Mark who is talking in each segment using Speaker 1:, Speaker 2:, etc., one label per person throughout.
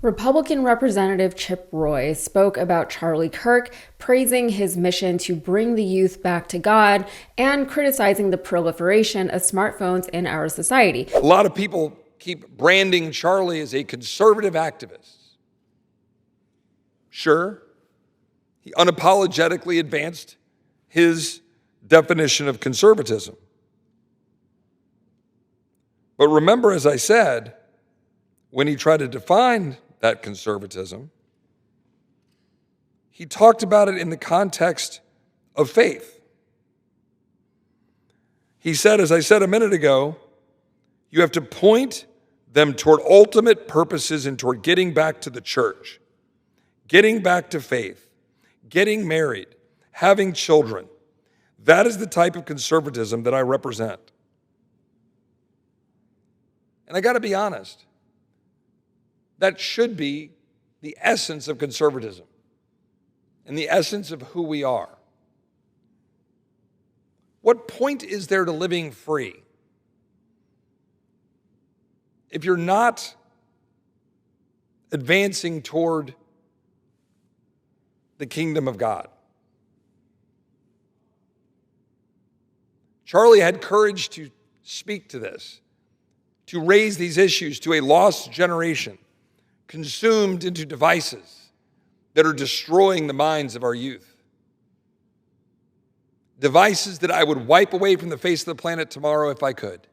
Speaker 1: Republican Representative Chip Roy spoke about Charlie Kirk, praising his mission to bring the youth back to God and criticizing the proliferation of smartphones in our society.
Speaker 2: A lot of people keep branding Charlie as a conservative activist. Sure, he unapologetically advanced his definition of conservatism. But remember, as I said, when he tried to define that conservatism, he talked about it in the context of faith. He said, as I said a minute ago, you have to point them toward ultimate purposes and toward getting back to the church, getting back to faith, getting married, having children. That is the type of conservatism that I represent. And I got to be honest, that should be the essence of conservatism and the essence of who we are. What point is there to living free if you're not advancing toward the kingdom of God? Charlie had courage to speak to this, to raise these issues to a lost generation, consumed into devices that are destroying the minds of our youth. Devices that I would wipe away from the face of the planet tomorrow if I could.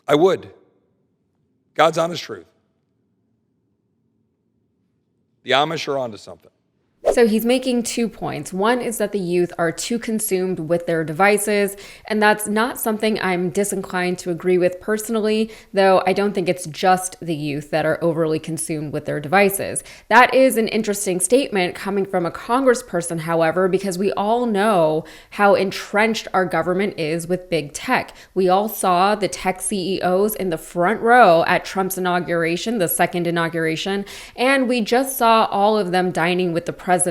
Speaker 2: I would. God's honest truth. The Amish are onto something.
Speaker 1: So he's making 2 points. One is that the youth are too consumed with their devices, and that's not something I'm disinclined to agree with personally, though I don't think it's just the youth that are overly consumed with their devices. That is an interesting statement coming from a congressperson, however, because we all know how entrenched our government is with big tech. We all saw the tech CEOs in the front row at Trump's inauguration, the second inauguration, and we just saw all of them dining with the president,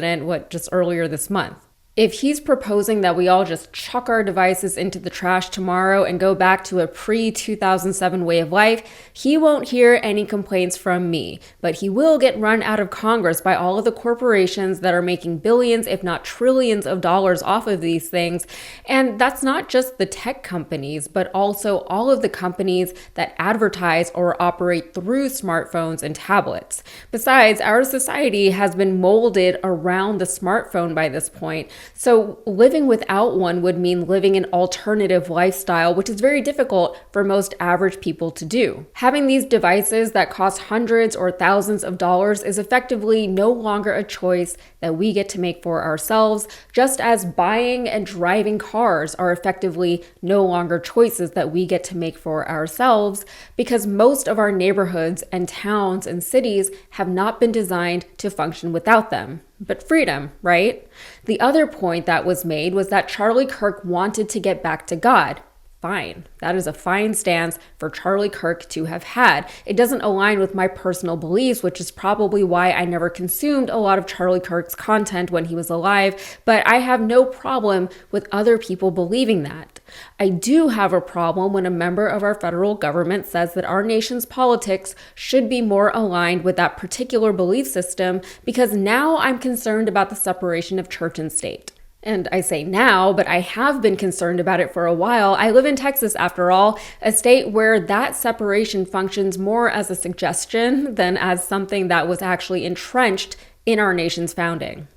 Speaker 1: just earlier this month. If he's proposing that we all just chuck our devices into the trash tomorrow and go back to a pre-2007 way of life, he won't hear any complaints from me, but he will get run out of Congress by all of the corporations that are making billions, if not trillions of dollars off of these things. And that's not just the tech companies, but also all of the companies that advertise or operate through smartphones and tablets. Besides, our society has been molded around the smartphone by this point. So living without one would mean living an alternative lifestyle, which is very difficult for most average people to do. Having these devices that cost hundreds or thousands of dollars is effectively no longer a choice that we get to make for ourselves, just as buying and driving cars are effectively no longer choices that we get to make for ourselves, because most of our neighborhoods and towns and cities have not been designed to function without them. But freedom, right? The other point that was made was that Charlie Kirk wanted to get back to God. Fine. That is a fine stance for Charlie Kirk to have had. It doesn't align with my personal beliefs, which is probably why I never consumed a lot of Charlie Kirk's content when he was alive, but I have no problem with other people believing that. I do have a problem when a member of our federal government says that our nation's politics should be more aligned with that particular belief system, because now I'm concerned about the separation of church and state. And I say now, but I have been concerned about it for a while. I live in Texas, after all, a state where that separation functions more as a suggestion than as something that was actually entrenched in our nation's founding.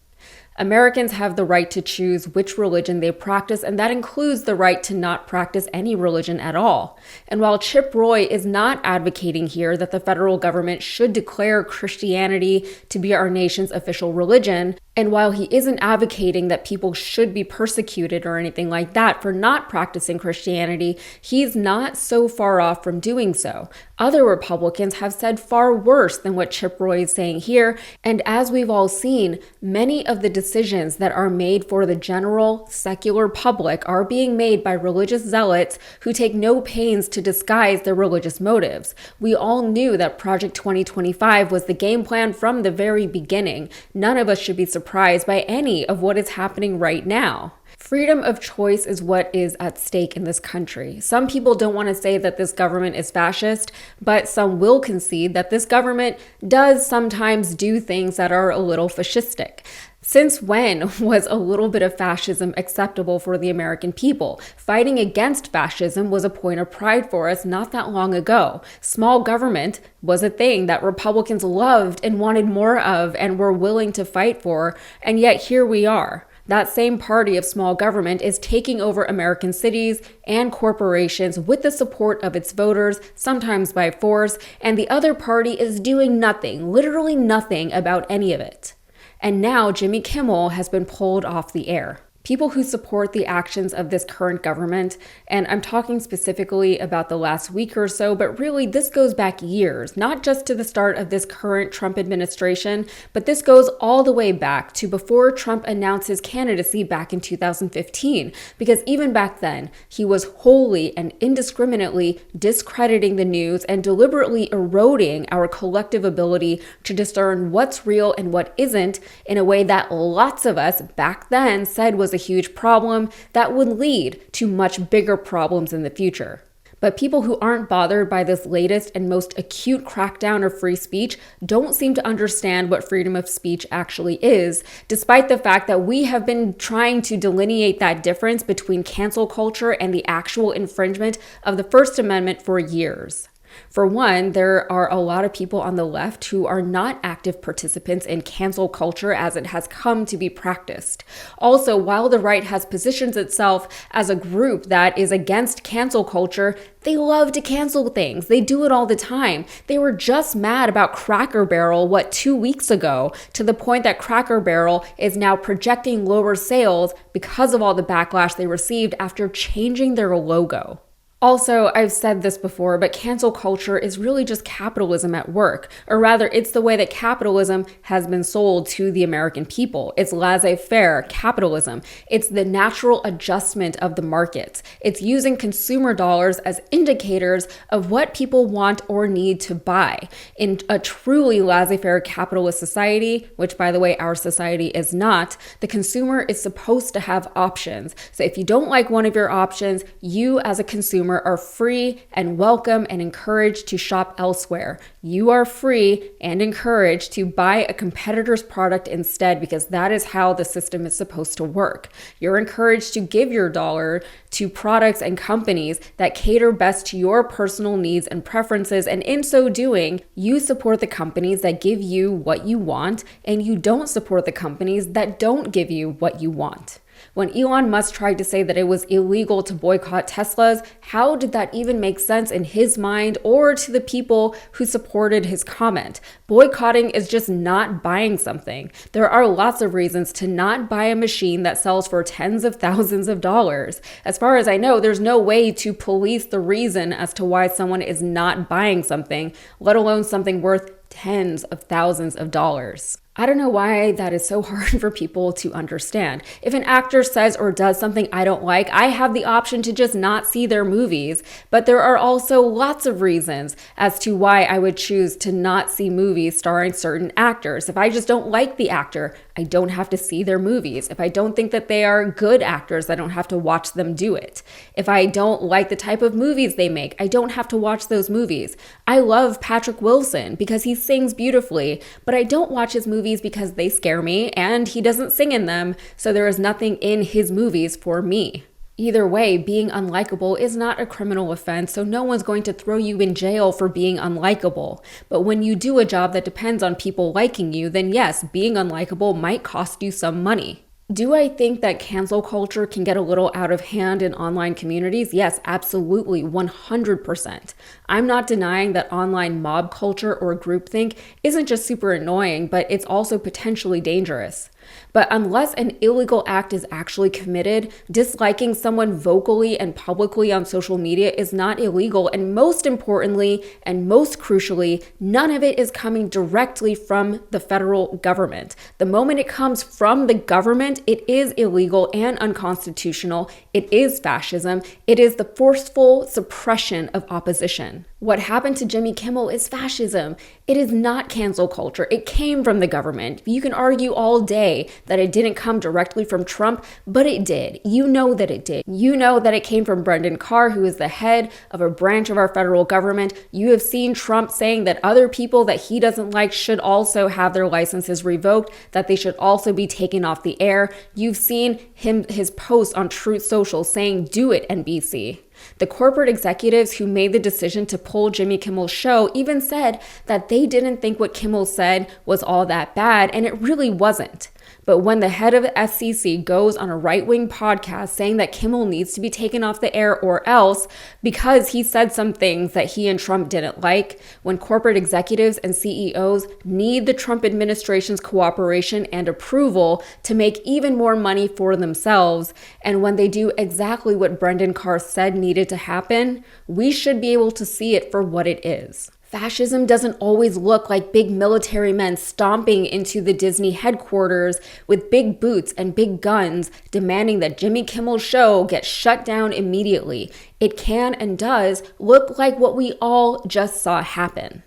Speaker 1: Americans have the right to choose which religion they practice, and that includes the right to not practice any religion at all. And while Chip Roy is not advocating here that the federal government should declare Christianity to be our nation's official religion, and while he isn't advocating that people should be persecuted or anything like that for not practicing Christianity, he's not so far off from doing so. Other Republicans have said far worse than what Chip Roy is saying here, and as we've all seen, many of the decisions that are made for the general secular public are being made by religious zealots who take no pains to disguise their religious motives. We all knew that Project 2025 was the game plan from the very beginning. None of us should be surprised by any of what is happening right now. Freedom of choice is what is at stake in this country. Some people don't want to say that this government is fascist, but some will concede that this government does sometimes do things that are a little fascistic. Since when was a little bit of fascism acceptable for the American people? Fighting against fascism was a point of pride for us not that long ago. Small government was a thing that Republicans loved and wanted more of and were willing to fight for, and yet here we are. That same party of small government is taking over American cities and corporations with the support of its voters, sometimes by force, and the other party is doing nothing, literally nothing about any of it. And now Jimmy Kimmel has been pulled off the air. People who support the actions of this current government, and I'm talking specifically about the last week or so, but really this goes back years, not just to the start of this current Trump administration, but this goes all the way back to before Trump announced his candidacy back in 2015, because even back then, he was wholly and indiscriminately discrediting the news and deliberately eroding our collective ability to discern what's real and what isn't in a way that lots of us back then said was a huge problem that would lead to much bigger problems in the future. But people who aren't bothered by this latest and most acute crackdown of free speech don't seem to understand what freedom of speech actually is, despite the fact that we have been trying to delineate that difference between cancel culture and the actual infringement of the First Amendment for years. For one, there are a lot of people on the left who are not active participants in cancel culture as it has come to be practiced. Also, while the right has positioned itself as a group that is against cancel culture, they love to cancel things. They do it all the time. They were just mad about Cracker Barrel, 2 weeks ago, to the point that Cracker Barrel is now projecting lower sales because of all the backlash they received after changing their logo. Also, I've said this before, but cancel culture is really just capitalism at work, or rather, it's the way that capitalism has been sold to the American people. It's laissez-faire capitalism. It's the natural adjustment of the markets. It's using consumer dollars as indicators of what people want or need to buy. In a truly laissez-faire capitalist society, which by the way, our society is not, the consumer is supposed to have options. So if you don't like one of your options, you as a consumer are free and welcome and encouraged to shop elsewhere. You are free and encouraged to buy a competitor's product instead, because that is how the system is supposed to work. You're encouraged to give your dollar to products and companies that cater best to your personal needs and preferences, and in so doing, you support the companies that give you what you want, and you don't support the companies that don't give you what you want. When Elon Musk tried to say that it was illegal to boycott Teslas, how did that even make sense in his mind or to the people who supported his comment? Boycotting is just not buying something. There are lots of reasons to not buy a machine that sells for tens of thousands of dollars. As far as I know, there's no way to police the reason as to why someone is not buying something, let alone something worth tens of thousands of dollars. I don't know why that is so hard for people to understand. If an actor says or does something I don't like, I have the option to just not see their movies. But there are also lots of reasons as to why I would choose to not see movies starring certain actors. If I just don't like the actor, I don't have to see their movies. If I don't think that they are good actors, I don't have to watch them do it. If I don't like the type of movies they make, I don't have to watch those movies. I love Patrick Wilson because he sings beautifully, but I don't watch his movies because they scare me and he doesn't sing in them, so there is nothing in his movies for me. Either way, being unlikable is not a criminal offense, so no one's going to throw you in jail for being unlikable. But when you do a job that depends on people liking you, then yes, being unlikable might cost you some money. Do I think that cancel culture can get a little out of hand in online communities? Yes, absolutely, 100%. I'm not denying that online mob culture or groupthink isn't just super annoying, but it's also potentially dangerous. But unless an illegal act is actually committed, disliking someone vocally and publicly on social media is not illegal. And most importantly, and most crucially, none of it is coming directly from the federal government. The moment it comes from the government, it is illegal and unconstitutional. It is fascism. It is the forceful suppression of opposition. What happened to Jimmy Kimmel is fascism. It is not cancel culture. It came from the government. You can argue all day say that it didn't come directly from Trump, but it did. You know that it did. You know that it came from Brendan Carr, who is the head of a branch of our federal government. You have seen Trump saying that other people that he doesn't like should also have their licenses revoked, that they should also be taken off the air. You've seen his post on Truth Social saying, "Do it, NBC." The corporate executives who made the decision to pull Jimmy Kimmel's show even said that they didn't think what Kimmel said was all that bad, and it really wasn't. But when the head of SEC goes on a right-wing podcast saying that Kimmel needs to be taken off the air or else because he said some things that he and Trump didn't like, when corporate executives and CEOs need the Trump administration's cooperation and approval to make even more money for themselves, and when they do exactly what Brendan Carr said needed to happen, we should be able to see it for what it is. Fascism doesn't always look like big military men stomping into the Disney headquarters with big boots and big guns, demanding that Jimmy Kimmel's show get shut down immediately. It can and does look like what we all just saw happen.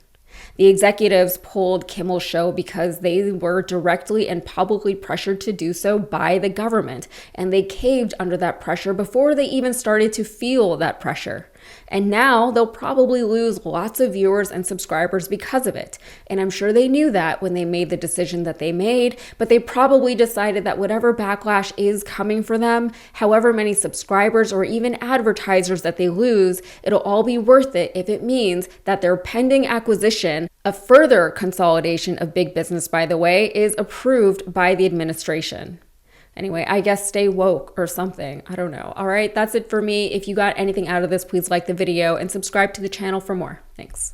Speaker 1: The executives pulled Kimmel's show because they were directly and publicly pressured to do so by the government, and they caved under that pressure before they even started to feel that pressure. And now they'll probably lose lots of viewers and subscribers because of it. And I'm sure they knew that when they made the decision that they made, but they probably decided that whatever backlash is coming for them, however many subscribers or even advertisers that they lose, it'll all be worth it if it means that their pending acquisition, a further consolidation of big business, by the way, is approved by the administration. Anyway, I guess stay woke or something. I don't know. All right, that's it for me. If you got anything out of this, please like the video and subscribe to the channel for more. Thanks.